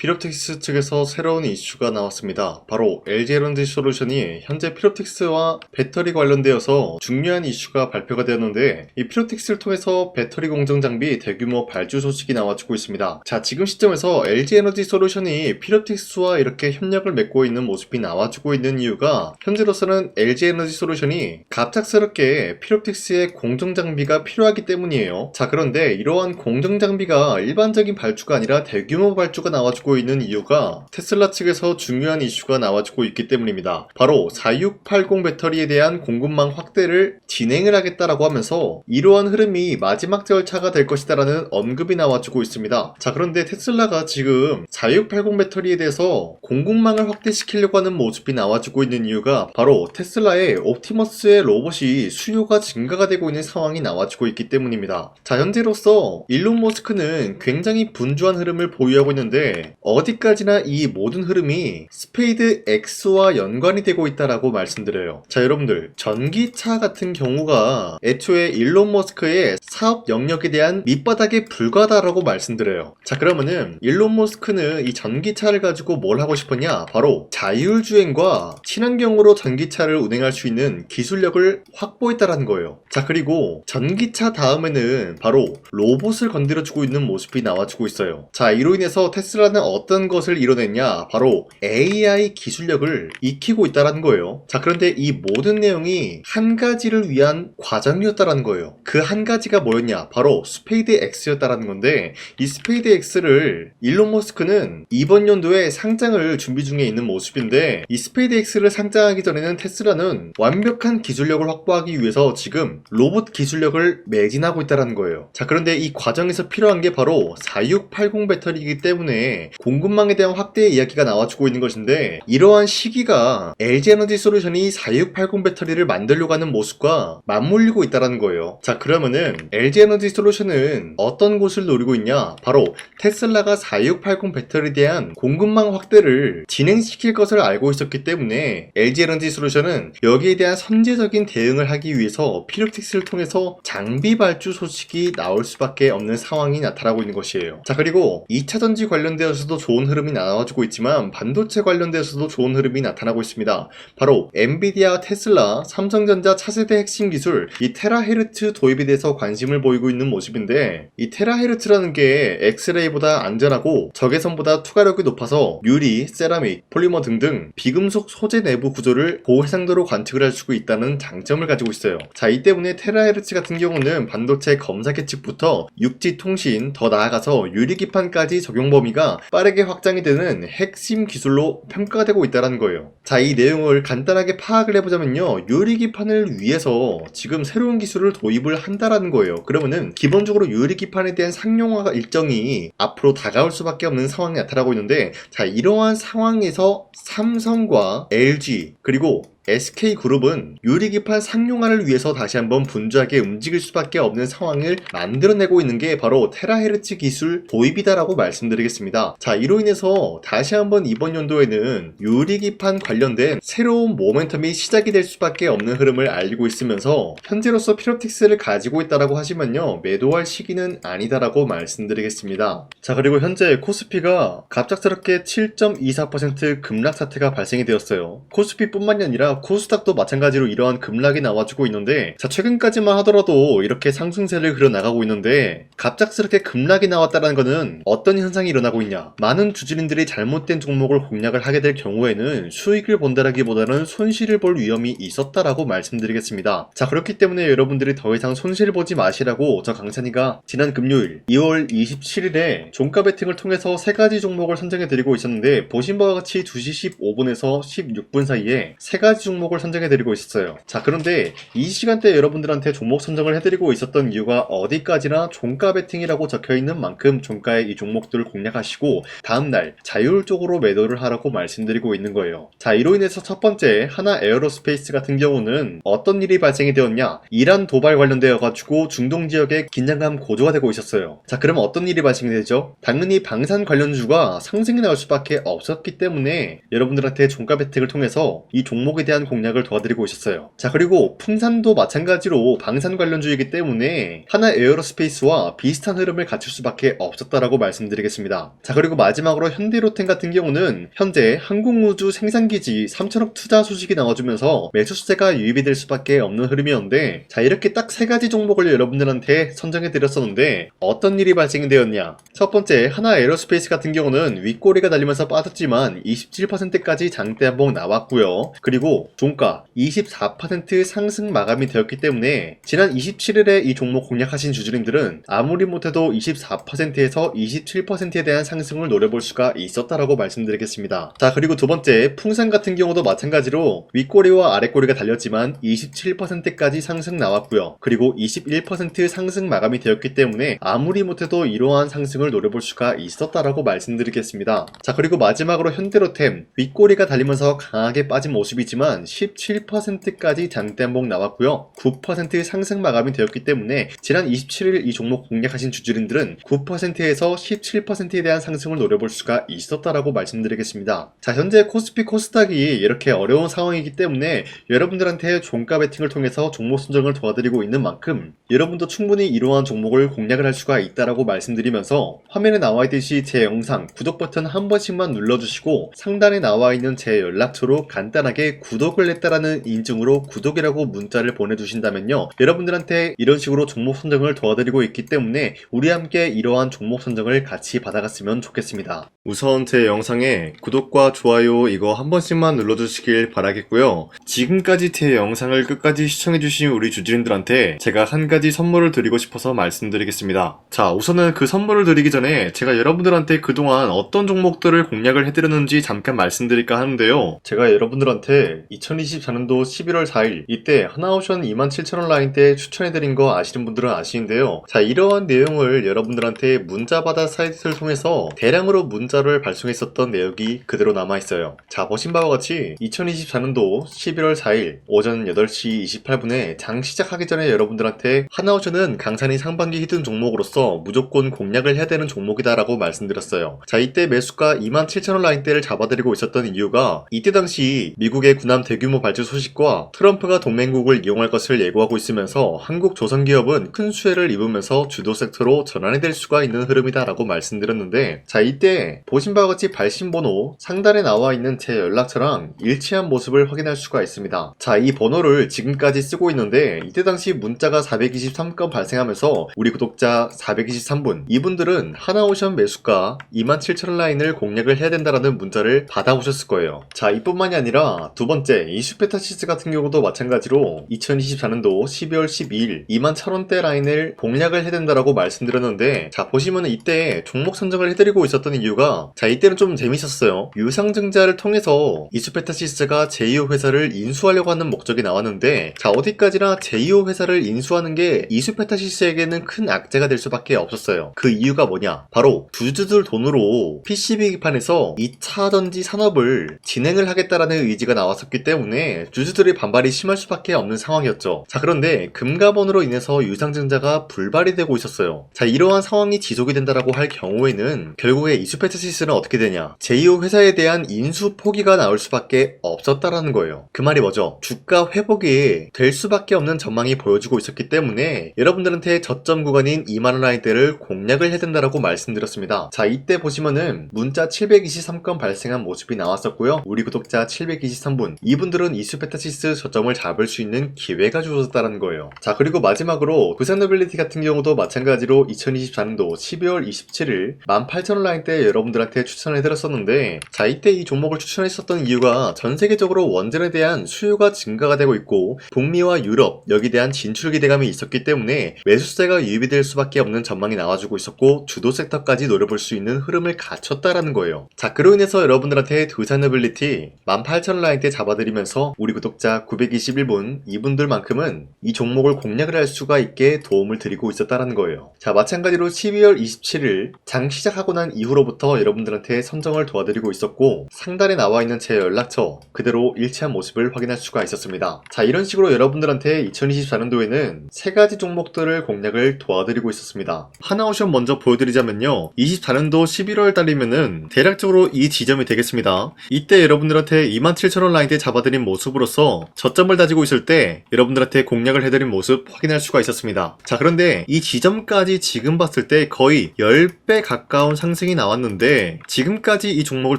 피롭틱스 측에서 새로운 이슈가 나왔습니다. 바로 LG에너지솔루션이 현재 피롭틱스와 배터리 관련되어서 중요한 이슈가 발표가 되었는데, 이 피롭틱스를 통해서 배터리 공정 장비 대규모 발주 소식이 나와주고 있습니다. 자, 지금 시점에서 LG에너지솔루션이 피롭틱스와 이렇게 협력을 맺고 있는 모습이 나와주고 있는 이유가, 현재로서는 LG에너지솔루션이 갑작스럽게 피롭틱스의 공정 장비가 필요하기 때문이에요. 자, 그런데 이러한 공정 장비가 일반적인 발주가 아니라 대규모 발주가 나와주고 있는 이유가 테슬라 측에서 중요한 이슈가 나와주고 있기 때문입니다. 바로 4680 배터리에 대한 공급망 확대를 진행을 하겠다라고 하면서 이러한 흐름이 마지막 절차가 될 것이다라는 언급이 나와주고 있습니다. 자, 그런데 테슬라가 지금 4680 배터리에 대해서 공급망을 확대시키려고 하는 모습이 나와주고 있는 이유가 바로 테슬라의 옵티머스의 로봇이 수요가 증가가 되고 있는 상황이 나와주고 있기 때문입니다. 자, 현재로서 일론 머스크는 굉장히 분주한 흐름을 보유하고 있는데, 어디까지나 이 모든 흐름이 스페이드 X와 연관이 되고 있다라고 말씀드려요. 자, 여러분들, 전기차 같은 경우가 애초에 일론 머스크의 사업 영역에 대한 밑바닥에 불과하다라고 말씀드려요. 자, 그러면은 일론 머스크는 이 전기차를 가지고 뭘 하고 싶었냐? 바로 자율주행과 친환경으로 전기차를 운행할 수 있는 기술력을 확보했다라는 거예요. 자, 그리고 전기차 다음에는 바로 로봇을 건드려주고 있는 모습이 나와주고 있어요. 자, 이로 인해서 테슬라는 어떤 것을 이뤄냈냐? 바로 AI 기술력을 익히고 있다는 거예요. 자, 그런데 이 모든 내용이 한 가지를 위한 과정이었다는 거예요. 그 한 가지가 뭐였냐? 바로 스페이드 X였다는 건데, 이 스페이드 X를 일론 머스크는 이번 연도에 상장을 준비 중에 있는 모습인데, 이 스페이드 X를 상장하기 전에는 테슬라는 완벽한 기술력을 확보하기 위해서 지금 로봇 기술력을 매진하고 있다는 거예요. 자, 그런데 이 과정에서 필요한 게 바로 4680 배터리이기 때문에 공급망에 대한 확대의 이야기가 나와주고 있는 것인데, 이러한 시기가 LG에너지솔루션이 4680 배터리를 만들려고 하는 모습과 맞물리고 있다는 거예요. 자, 그러면은 LG에너지솔루션은 어떤 곳을 노리고 있냐? 바로 테슬라가 4680 배터리에 대한 공급망 확대를 진행시킬 것을 알고 있었기 때문에 LG에너지솔루션은 여기에 대한 선제적인 대응을 하기 위해서 피롭틱스를 통해서 장비 발주 소식이 나올 수밖에 없는 상황이 나타나고 있는 것이에요. 자, 그리고 2차전지 관련되어서도 좋은 흐름이 나와주고 있지만 반도체 관련되어서도 좋은 흐름이 나타나고 있습니다. 바로 엔비디아, 테슬라, 삼성전자 차세대 핵심 기술 이 테라헤르츠 도입에 대해서 관심을 보이고 있는 모습인데, 이 테라헤르츠라는 게 엑스레이보다 안전하고 적외선보다 투과력이 높아서 유리, 세라믹, 폴리머 등등 비금속 소재 내부 구조를 고해상도로 관측을 할 수 있다는 장점을 가지고 있어요. 자, 이 때문에 테라헤르츠 같은 경우는 반도체 검사 계측부터 육지 통신, 더 나아가서 유리기판까지 적용 범위가 빠르게 확장이 되는 핵심 기술로 평가가 되고 있다는 거예요. 자, 이 내용을 간단하게 파악을 해보자면요, 유리기판을 위해서 지금 새로운 기술을 도입을 한다라는 거예요. 그러면은 기본적으로 유리기판에 대한 상용화 일정이 앞으로 다가올 수밖에 없는 상황이 나타나고 있는데, 자, 이러한 상황에서 삼성과 LG 그리고 SK그룹은 유리기판 상용화를 위해서 다시 한번 분주하게 움직일 수밖에 없는 상황을 만들어내고 있는 게 바로 테라헤르츠 기술 도입이다라고 말씀드리겠습니다. 자, 이로 인해서 다시 한번 이번 연도에는 유리기판 관련된 새로운 모멘텀이 시작이 될 수밖에 없는 흐름을 알리고 있으면서, 현재로서 피롭틱스를 가지고 있다라고 하시면요, 매도할 시기는 아니다라고 말씀드리겠습니다. 자, 그리고 현재 코스피가 갑작스럽게 7.24% 급락 사태가 발생이 되었어요. 코스피뿐만이 아니라 코스닥도 마찬가지로 이러한 급락이 나와주고 있는데, 자, 최근까지만 하더라도 이렇게 상승세를 그려나가고 있는데, 갑작스럽게 급락이 나왔다는 것은 어떤 현상이 일어나고 있냐? 많은 주주님들이 잘못된 종목을 공략을 하게 될 경우에는 수익을 본다라기보다는 손실을 볼 위험이 있었다라고 말씀드리겠습니다. 자, 그렇기 때문에 여러분들이 더 이상 손실을 보지 마시라고 저 강찬이가 지난 금요일 2월 27일에 종가 베팅을 통해서 3가지 종목을 선정해드리고 있었는데, 보신 바와 같이 2시 15분에서 16분 사이에 3가지 종목을 선정해드리고 있었어요. 자, 그런데 이 시간대에 여러분들한테 종목 선정을 해드리고 있었던 이유가 어디까지나 종가 베팅이라고 적혀있는 만큼 종가의 이 종목들을 공략하시고 다음날 자율적으로 매도를 하라고 말씀드리고 있는 거예요. 자, 이로 인해서 첫 번째 하나 에어로스페이스 같은 경우는 어떤 일이 발생이 되었냐? 이란 도발 관련되어 가지고 중동 지역에 긴장감 고조가 되고 있었어요. 자, 그럼 어떤 일이 발생이 되죠? 당연히 방산 관련주가 상승이 나올 수밖에 없었기 때문에 여러분들한테 종가 베팅을 통해서 이 종목에 대한 공략을 도와드리고 있었어요. 자, 그리고 풍산도 마찬가지로 방산 관련주이기 때문에 하나 에어로스페이스와 비슷한 흐름을 갖출 수밖에 없었다라고 말씀드리겠습니다. 자, 그리고 마지막으로 현대로템 같은 경우는 현재 항공우주 생산기지 3천억 투자 소식이 나와주면서 매수세가 유입이 될 수밖에 없는 흐름이었는데, 자, 이렇게 딱 세 가지 종목을 여러분들한테 선정해드렸었는데 어떤 일이 발생이 되었냐. 첫 번째, 하나 에어로스페이스 같은 경우는 윗꼬리가 달리면서 빠졌지만 27%까지 장대 한봉 나왔고요. 그리고 종가 24% 상승 마감이 되었기 때문에 지난 27일에 이 종목 공략하신 주주님들은 아무리 못해도 24%에서 27%에 대한 상승을 노려볼 수가 있었다라고 말씀드리겠습니다. 자, 그리고 두 번째, 풍산 같은 경우도 마찬가지로 윗꼬리와 아랫꼬리가 달렸지만 27%까지 상승 나왔고요. 그리고 21% 상승 마감이 되었기 때문에 아무리 못해도 이러한 상승을 노려볼 수가 있었다라고 말씀드리겠습니다. 자, 그리고 마지막으로 현대로템, 윗꼬리가 달리면서 강하게 빠진 모습이지만 17%까지 장대한봉 나왔고요. 9% 상승 마감이 되었기 때문에 지난 27일 이 종목 공략하신 주주님들은 9%에서 17%에 대한 상승을 노려볼 수가 있었다라고 말씀드리겠습니다. 자, 현재 코스피 코스닥이 이렇게 어려운 상황이기 때문에 여러분들한테 종가 베팅을 통해서 종목 선정을 도와드리고 있는 만큼 여러분도 충분히 이러한 종목을 공략을 할 수가 있다라고 말씀드리면서, 화면에 나와 있듯이 제 영상 구독 버튼 한 번씩만 눌러주시고 상단에 나와 있는 제 연락처로 간단하게 구독을 했다라는 인증으로 구독이라고 문자를 보내주신다면요, 여러분들한테 이런 식으로 종목 선정을 도와드리고 있기 때문에 우리 함께 이러한 종목 선정을 같이 받아갔으면 좋겠습니다. 우선 제 영상에 구독과 좋아요 이거 한 번씩만 눌러주시길 바라겠고요. 지금까지 제 영상을 끝까지 시청해주신 우리 주주님들한테 제가 한 가지 선물을 드리고 싶어서 말씀드리겠습니다. 자, 우선은 그 선물을 드리기 전에 제가 여러분들한테 그동안 어떤 종목들을 공략을 해드렸는지 잠깐 말씀드릴까 하는데요. 제가 여러분들한테 2024년도 11월 4일 이때 하나오션 27,000원 라인 때 추천해드린 거 아시는 분들은 아시는데요. 자, 이러한 내용을 여러분들한테 문자받아 사이트를 통해서 대량으로 문자를 발송했었던 내역이 그대로 남아있어요. 자, 보신 바와 같이 2024년도 11월 4일 오전 8시 28분에 장 시작하기 전에 여러분들한테 하나오션은 강산이 상반기 히든 종목으로서 무조건 공략을 해야 되는 종목이다 라고 말씀드렸어요. 자, 이때 매수가 27,000원 라인대를 잡아드리고 있었던 이유가 이때 당시 미국의 군함 대규모 발주 소식과 트럼프가 동맹국을 이용할 것을 예고하고 있으면서 한국 조선기업은 큰 수혜를 입으면서 주도 섹터로 전환이 될 수가 있는 흐름이다 라고 말씀드렸는데, 자, 이때 보신 바와 같이 발신번호 상단에 나와 있는 제 연락처랑 일치한 모습을 확인할 수가 있습니다. 자, 이 번호를 지금까지 쓰고 있는데 이때 당시 문자가 423건 발생하면서 우리 구독자 423분, 이분들은 하나오션 매수가 27,000원 라인을 공략을 해야 된다라는 문자를 받아오셨을 거예요. 자, 이뿐만이 아니라 두 번째, 이슈페타시스 같은 경우도 마찬가지로 2024년도 12월 12일 21,000원대 라인을 공략을 해야 된다라고 말씀드렸는데, 자, 보시면은 이때 종목 선정을 해드리고 있었던 이유가, 자, 이때는 좀 재밌었어요. 유상증자를 통해서 이슈페타시스가 제2호 회사를 인수하려고 하는 목적이 나왔는데, 자, 어디까지나 제2호 회사를 인수하는 게 이슈페타시스에게는 큰 악재가 될 수밖에 없었어요. 그 이유가 뭐냐? 바로 주주들 돈으로 PCB기판에서 2차 전지 산업을 진행을 하겠다라는 의지가 나왔었기 때문에 주주들의 반발이 심할 수밖에 없는 상황이었죠. 자, 그런데 금가번으로 인해서 유상증자가 불발이 되고 있었어요. 자, 이러한 상황이 지속이 된다라고 할 경우에는 결국에 이슈페타시스는 어떻게 되냐? 제2호 회사에 대한 인수 포기가 나올 수밖에 없었다라는 거예요. 그 말이 뭐죠? 주가 회복이 될 수밖에 없는 전망이 보여지고 있었기 때문에 여러분들한테 저점 구간인 2만원 라인대를 공략을 해야 된다라고 말씀드렸습니다. 자, 이때 보시면은 문자 723건 발생한 모습이 나왔었고요. 우리 구독자 723분, 이분들은 이슈페타시스 저점을 잡을 수 있는 기회가 주어졌다는 거예요. 자, 그리고 마지막으로 부산노빌리티 같은 경우도 마찬가지로 2024년도 12월 27일 18,000원 라인대 여러분들한테 추천해드렸었는데, 자, 이때 이 종목을 추천했었던 이유가 전 세계적으로 원전에 대한 수요가 증가가 되고 있고 북미와 유럽 여기에 대한 진출 기대감이 있었기 때문에 매수세가 유입이 될 수밖에 없는 전망이 나와주고 있었고 주도 섹터까지 노려볼 수 있는 흐름을 갖췄다라는 거예요. 자, 그로 인해서 여러분들한테 두산노빌리티 18,000원 라인대 잡아드리면서 우리 구독자 921분, 이분들만큼은 이 종목을 공략을 할 수가 있게 도움을 드리고 있었다라는 거예요. 자, 마찬가지로 12월 27일 장 시작하고 난 이후로부터 여러분들한테 선정을 도와드리고 있었고 상단에 나와 있는 제 연락처 그대로 일치한 모습을 확인할 수가 있었습니다. 자, 이런 식으로 여러분들한테 2024년도에는 세 가지 종목들을 공략을 도와드리고 있었습니다. 하나오션 먼저 보여드리자면요, 24년도 11월 달이면은 대략적으로 이 지점이 되겠습니다. 이때 여러분들한테 27,000원 라인대 잡아드린 모습으로서 저점을 다지고 있을 때 여러분들한테 공략을 해드린 모습 확인할 수가 있었습니다. 자, 그런데 이 지점까지 지금 봤을 때 거의 10배 가까운 상승이 나왔는데 지금까지 이 종목을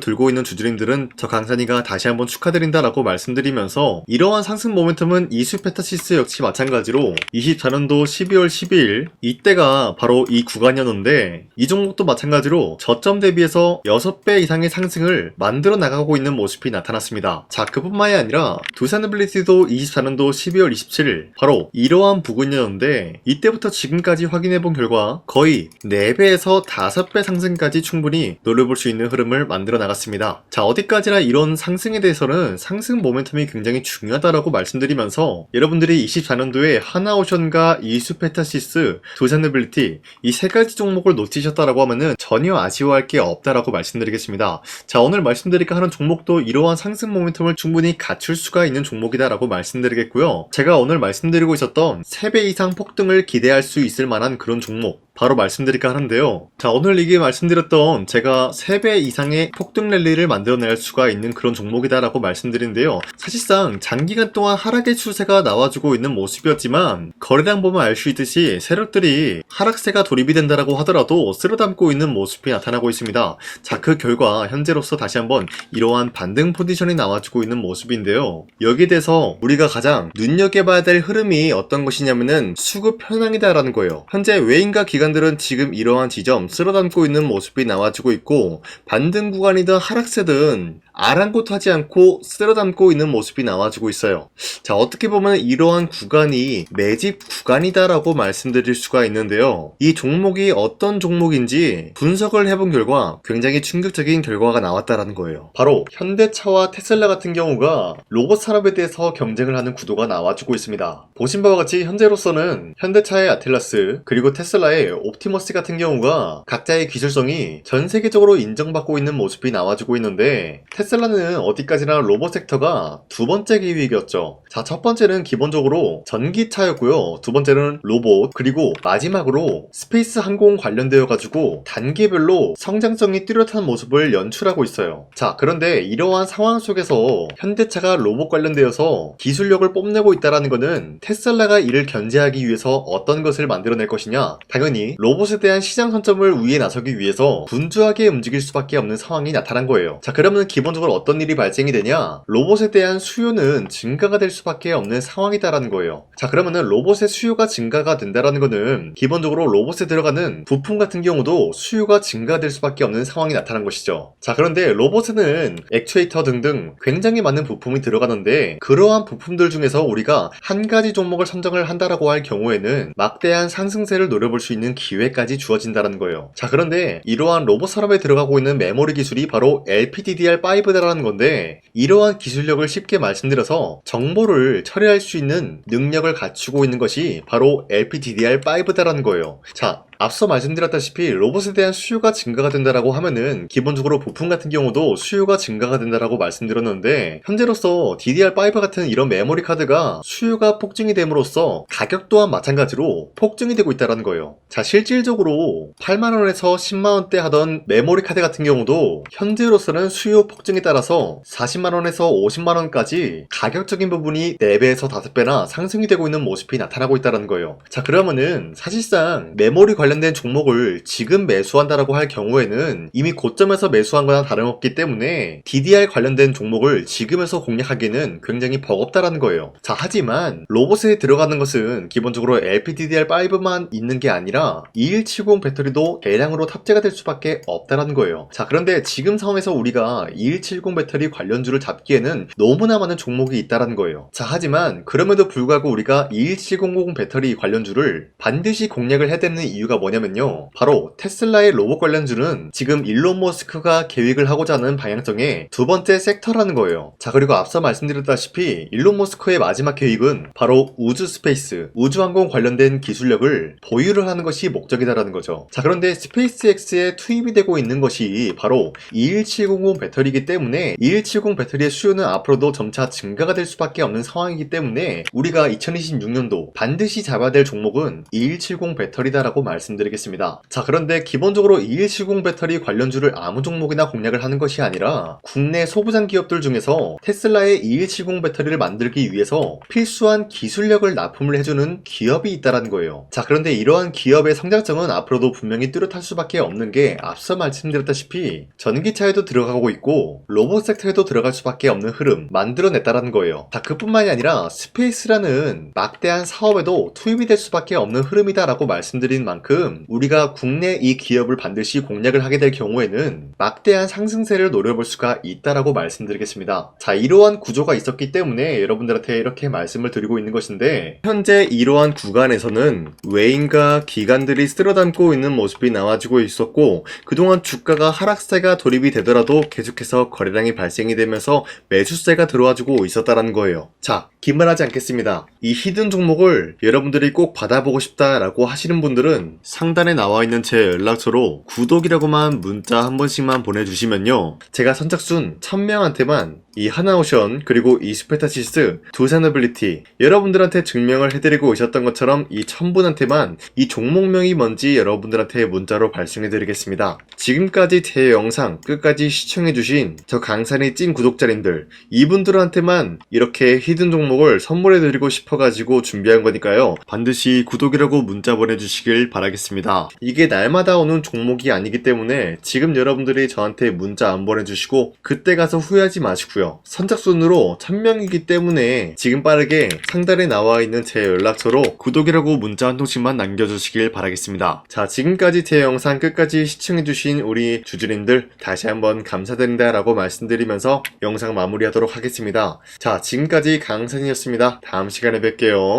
들고 있는 주주님들은 저 강산이가 다시 한번 축하드린다라고 말씀드리면서 이러한 상승 모멘텀은 이수페타시스 역시 마찬가지로 24년도 12월 12일 이때가 바로 이 구간이었는데 이 종목도 마찬가지로 저점 대비해서 6배 이상의 상승을 만들어 나가고 있는 모습이 나타났습니다. 자, 그뿐만이 아니라 두산빌리티도 24년도 12월 27일 바로 이러한 부근이었는데 이때부터 지금까지 확인해본 결과 거의 4배에서 5배 상승까지 충분히 노려볼 수 있는 흐름을 만들어 나갔습니다. 자, 어디까지나 이런 상승에 대해서는 상승 모멘텀이 굉장히 중요하다라고 말씀드리면서 여러분들이 24년도에 하나오션과 이수페타시스, 두산빌리티 이 세 가지 종목을 놓치셨다라고 하면은 전혀 아쉬워할 게 없다라고 말씀드리겠습니다. 자, 오늘 말씀드릴까 하는 종목도 이러한 상승 모멘텀을 충분히 갖출 수가 있는 종목이다라고 말씀드리겠고요. 제가 오늘 말씀드리고 있었던 3배 이상 폭등을 기대할 수 있을 만한 그런 종목 바로 말씀드릴까 하는데요. 자, 오늘 이게 말씀드렸던 제가 3배 이상의 폭등 랠리를 만들어낼 수가 있는 그런 종목이다라고 말씀드리는데요. 사실상 장기간 동안 하락의 추세가 나와주고 있는 모습이었지만 거래량 보면 알 수 있듯이 세력들이 하락세가 돌입이 된다라고 하더라도 쓸어담고 있는 모습이 나타나고 있습니다. 자, 그 결과 현재로서 다시 한번 이러한 반등 포지션이 나와주고 있는 모습인데요. 여기에 대해서 우리가 가장 눈여겨봐야 될 흐름이 어떤 것이냐면은 수급 현황이다라는 거예요. 현재 외인과 기관들은 지금 이러한 지점 쓸어담고 있는 모습이 나와주고 있고 반등 구간이든 하락세든 아랑곳하지 않고 쓸어담고 있는 모습이 나와주고 있어요. 자, 어떻게 보면 이러한 구간이 매집 구간이다라고 말씀드릴 수가 있는데요. 이 종목이 어떤 종목인지 분석을 해본 결과 굉장히 충격적인 결과가 나왔다라는 거예요. 바로 현대차와 테슬라 같은 경우가 로봇 산업에 대해서 경쟁을 하는 구도가 나와주고 있습니다. 보신 바와 같이 현재로서는 현대차의 아틀라스 그리고 테슬라의 옵티머스 같은 경우가 각자의 기술성이 전 세계적으로 인정받고 있는 모습이 나와주고 있는데 테슬라는 어디까지나 로봇 섹터가 두 번째 기획이었죠. 자, 첫 번째는 기본적으로 전기차였고요. 두 번째는 로봇, 그리고 마지막으로 스페이스 항공 관련되어 가지고 단계별로 성장성이 뚜렷한 모습을 연출하고 있어요. 자, 그런데 이러한 상황 속에서 현대차가 로봇 관련되어서 기술력을 뽐내고 있다는 것은 테슬라가 이를 견제하기 위해서 어떤 것을 만들어낼 것이냐? 당연히 로봇에 대한 시장 선점을 위해 나서기 위해서 분주하게 움직일 수밖에 없는 상황이 나타난 거예요. 자, 그러면 기본적으로 어떤 일이 발생이 되냐? 로봇에 대한 수요는 증가가 될 수밖에 없는 상황이다라는 거예요. 자, 그러면은 로봇의 수요가 증가가 된다라는 거는 기본적으로 로봇에 들어가는 부품 같은 경우도 수요가 증가될 수밖에 없는 상황이 나타난 것이죠. 자, 그런데 로봇에는 액추에이터 등등 굉장히 많은 부품이 들어가는데 그러한 부품들 중에서 우리가 한 가지 종목을 선정을 한다라고 할 경우에는 막대한 상승세를 노려볼 수 있는 기회까지 주어진다는 거예요. 자, 그런데 이러한 로봇 산업에 들어가고 있는 메모리 기술이 바로 LPDDR5다라는 건데 이러한 기술력을 쉽게 말씀드려서 정보를 처리할 수 있는 능력을 갖추고 있는 것이 바로 LPDDR5다라는 거예요. 자, 앞서 말씀드렸다시피 로봇에 대한 수요가 증가가 된다라고 하면은 기본적으로 부품 같은 경우도 수요가 증가가 된다라고 말씀드렸는데 현재로서 DDR5 같은 이런 메모리 카드가 수요가 폭증이 됨으로써 가격 또한 마찬가지로 폭증이 되고 있다는 거예요. 자, 실질적으로 8만원에서 10만원대 하던 메모리 카드 같은 경우도 현재로서는 수요 폭증에 따라서 40만원에서 50만원까지 가격적인 부분이 4배에서 5배나 상승이 되고 있는 모습이 나타나고 있다는 거예요. 자, 그러면은 사실상 메모리 관련된 종목을 지금 매수한다라고 할 경우에는 이미 고점에서 매수한 거나 다름없기 때문에 DDR 관련된 종목을 지금에서 공략하기는 굉장히 버겁다라는 거예요. 자, 하지만 로봇에 들어가는 것은 기본적으로 LPDDR5만 있는 게 아니라 2170 배터리도 대량으로 탑재가 될 수밖에 없다라는 거예요. 자, 그런데 지금 상황에서 우리가 2170 배터리 관련주를 잡기에는 너무나 많은 종목이 있다라는 거예요. 자, 하지만 그럼에도 불구하고 우리가 2170 배터리 관련주를 반드시 공략을 해야 되는 이유가 뭐냐면요, 바로 테슬라의 로봇 관련주는 지금 일론 머스크가 계획을 하고자 하는 방향성의 두 번째 섹터라는 거예요. 자, 그리고 앞서 말씀드렸다시피 일론 머스크의 마지막 계획은 바로 우주 스페이스, 우주항공 관련된 기술력을 보유를 하는 것이 목적이다라는 거죠. 자, 그런데 스페이스X에 투입이 되고 있는 것이 바로 21700 배터리이기 때문에 2170 배터리의 수요는 앞으로도 점차 증가가 될 수밖에 없는 상황이기 때문에 우리가 2026년도 반드시 잡아야 될 종목은 2170 배터리다라고 말씀드립니다. 말씀드리겠습니다. 자, 그런데 기본적으로 2170 배터리 관련주를 아무 종목이나 공략을 하는 것이 아니라 국내 소부장 기업들 중에서 테슬라의 2170 배터리를 만들기 위해서 필수한 기술력을 납품을 해주는 기업이 있다는 거예요. 자, 그런데 이러한 기업의 성장성은 앞으로도 분명히 뚜렷할 수밖에 없는 게 앞서 말씀드렸다시피 전기차에도 들어가고 있고 로봇 섹터에도 들어갈 수밖에 없는 흐름 만들어냈다는 거예요. 자, 그뿐만이 아니라 스페이스라는 막대한 사업에도 투입이 될 수밖에 없는 흐름이다라고 말씀드린 만큼 우리가 국내 이 기업을 반드시 공략을 하게 될 경우에는 막대한 상승세를 노려볼 수가 있다라고 말씀드리겠습니다. 자, 이러한 구조가 있었기 때문에 여러분들한테 이렇게 말씀을 드리고 있는 것인데, 현재 이러한 구간에서는 외인과 기관들이 쓸어담고 있는 모습이 나와지고 있었고, 그동안 주가가 하락세가 돌입이 되더라도 계속해서 거래량이 발생이 되면서 매수세가 들어와주고 있었다라는 거예요. 자, 기만하지 않겠습니다. 이 히든 종목을 여러분들이 꼭 받아보고 싶다라고 하시는 분들은 상단에 나와 있는 제 연락처로 구독이라고만 문자 한 번씩만 보내주시면요, 제가 선착순 1000명한테만 이 하나오션 그리고 이 스페타시스 두 사너빌리티 여러분들한테 증명을 해드리고 있었던 것처럼 이 1000분한테만 이 종목명이 뭔지 여러분들한테 문자로 발송해드리겠습니다. 지금까지 제 영상 끝까지 시청해주신 저 강산이 찐 구독자님들, 이분들한테만 이렇게 히든 종목을 선물해드리고 싶어가지고 준비한 거니까요, 반드시 구독이라고 문자 보내주시길 바라겠습니다. 이게 날마다 오는 종목이 아니기 때문에 지금 여러분들이 저한테 문자 안 보내주시고 그때 가서 후회하지 마시고요, 선착순으로 1000명이기 때문에 지금 빠르게 상단에 나와 있는 제 연락처로 구독이라고 문자 한 통씩만 남겨주시길 바라겠습니다. 자, 지금까지 제 영상 끝까지 시청해주신 우리 주주님들 다시 한번 감사드린다 라고 말씀드리면서 영상 마무리하도록 하겠습니다. 자, 지금까지 강산이었습니다. 다음 시간에 뵐게요.